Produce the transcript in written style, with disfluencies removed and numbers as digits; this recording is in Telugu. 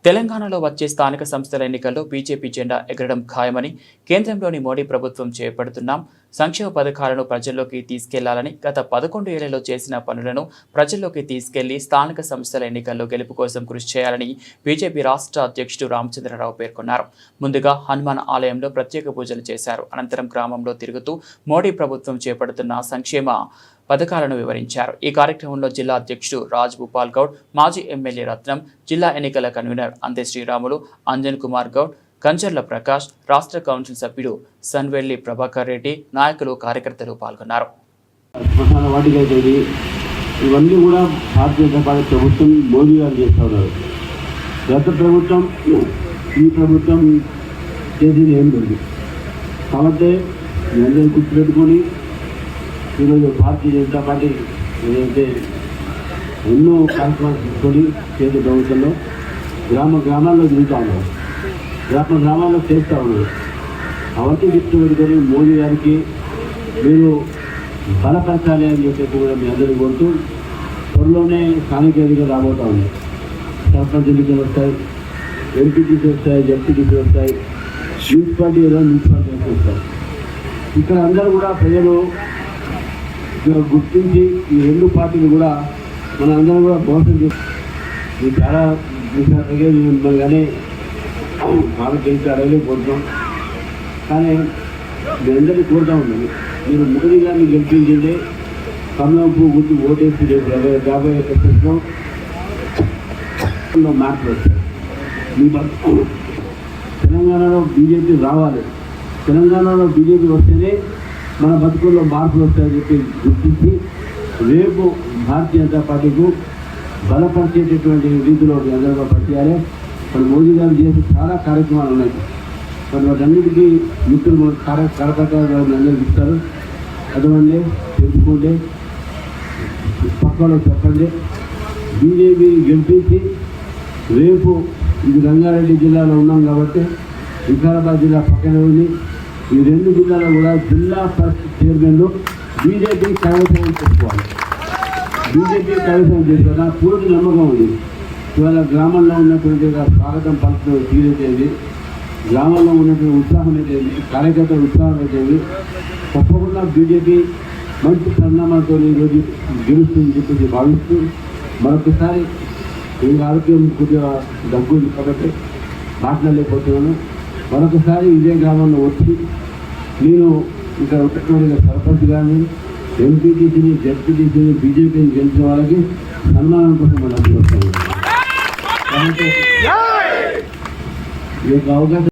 తెలంగాణలో వచ్చే స్థానిక సంస్థల ఎన్నికల్లో బీజేపీ జెండా ఎగరడం ఖాయమని కేంద్రంలోని మోడీ ప్రభుత్వం చేపడుతున్నాం సంక్షేమ పథకాలను ప్రజల్లోకి తీసుకెళ్లాలని గత 11 ఏళ్లలో చేసిన పనులను ప్రజల్లోకి తీసుకెళ్లి స్థానిక సంస్థల ఎన్నికల్లో గెలుపు కోసం కృషి చేయాలని బీజేపీ రాష్ట్ర అధ్యక్షుడు రామచంద్రరావు పేర్కొన్నారు. ముందుగా హనుమాన్ ఆలయంలో ప్రత్యేక పూజలు చేశారు. అనంతరం గ్రామంలో తిరుగుతూ మోడీ ప్రభుత్వం చేపడుతున్న సంక్షేమ పథకాలను వివరించారు. ఈ కార్యక్రమంలో జిల్లా అధ్యక్షుడు రాజ్ భూపాల్ గౌడ్, మాజీ ఎమ్మెల్యే రత్నం, జిల్లా ఎన్నికల కన్వీనర్ అంతే శ్రీరాములు, అంజన్ కుమార్ గౌడ్, కంచర్ల ప్రకాష్, రాష్ట్ర కౌన్సిల్ సభ్యుడు సన్వెల్లి ప్రభాకర్ రెడ్డి, నాయకులు, కార్యకర్తలు పాల్గొన్నారు. ఇవన్నీ కూడా భారతీయ జనతా పార్టీ ప్రభుత్వం మోదీ గారు చేస్తూ ఉన్నారు. గత ప్రభుత్వం ఈ ప్రభుత్వం చేసేది ఏం లేదు. కాబట్టి అందరూ గుర్తుపెట్టుకొని ఈరోజు భారతీయ జనతా పార్టీ ఏదైతే ఎన్నో కార్యక్రమాలు తీసుకొని కేంద్ర ప్రభుత్వంలో గ్రామాల్లో తిరుగుతూ ఉన్నారు, గ్రామాల్లో చేస్తూ ఉన్నారు. అవన్నీ దృష్టి పెట్టుకొని మోదీ గారికి మీరు బలపరచాలి అని చెప్పేసి కూడా మీ అందరూ కోరుతూ త్వరలోనే స్థానిక ఎన్నికలు రాబోతూ ఉన్నాయి. సర్పంచ్ ఎన్నికలు వస్తాయి, ఎంపీటీసీ వస్తాయి, జడ్పీటీసీ వస్తాయి, మున్సిపాలిటీ మున్సిపాలిటీ వస్తాయి. ఇక్కడ అందరూ కూడా ప్రజలు గుర్తించి ఈ రెండు పార్టీలు కూడా మన అందరం కూడా మోసం చేసి చాలా మిమ్మల్ని కానీ వాళ్ళకి గెలిచి అడగలేకపోతున్నాం. కానీ మీ అందరికీ కోరుతూ ఉన్నాను, మీరు మోదీ గారిని గెలిపించిందే కమలంపు గుర్తు ఓటేసి రేపు 50% మార్పులు వస్తాయి. మీ తెలంగాణలో బీజేపీ రావాలి, తెలంగాణలో బీజేపీ వస్తేనే మన బతుకుల్లో మార్పులు వస్తాయని చెప్పి గుర్తించి రేపు భారతీయ జనతా పార్టీకు బలపరిచేటటువంటి రీతిలో అందరూ పనిచేయాలి. మరి మోదీ గారు చేసే చాలా కార్యక్రమాలు ఉన్నాయి. మరి వాటన్నిటికీ మిత్రులు కార్యకర్తలు అందరికీ ఇస్తారు. చదవండి, తెలుసుకోండి, పక్కలో చెప్పండి. బీజేపీని గెలిపించి రేపు ఇది రంగారెడ్డి జిల్లాలో ఉన్నాం కాబట్టి వికారాబాద్ జిల్లా పక్కనే ఉంది. ఈ రెండు జిల్లాలో కూడా జిల్లా పరిషత్ చైర్మన్లు బీజేపీ కైవసం చేసుకోవాలి. బీజేపీ కైవసం చేసుకోవాలి. నాకు పూర్తి నమ్మకం ఉంది. ఇవాళ గ్రామంలో ఉన్నటువంటి స్వాగతం పలుకుతున్న తీరైతేది, గ్రామంలో ఉన్నటువంటి ఉత్సాహం అయితే, కార్యకర్తల ఉత్సాహం అయితే తప్పకుండా బీజేపీ మంచి పరిణామాలతో ఈరోజు గెలుస్తుందని చెప్పేసి భావిస్తూ మరొకసారి ఈ ఆరోగ్యం కొద్దిగా దగ్గుంది కాబట్టి మాట్లాడలేకపోతున్నాను. మరొకసారి ఇదే గ్రామంలో వచ్చి నేను ఇక్కడ ఉన్నటువంటి సర్పంచ్ కానీ ఎంపీటీసీని, జడ్పీటీసీని, బీజేపీని గెలిచిన వాళ్ళకి సన్మానం కోసం మనం వస్తాము. కాబట్టి ఈ యొక్క అవకాశం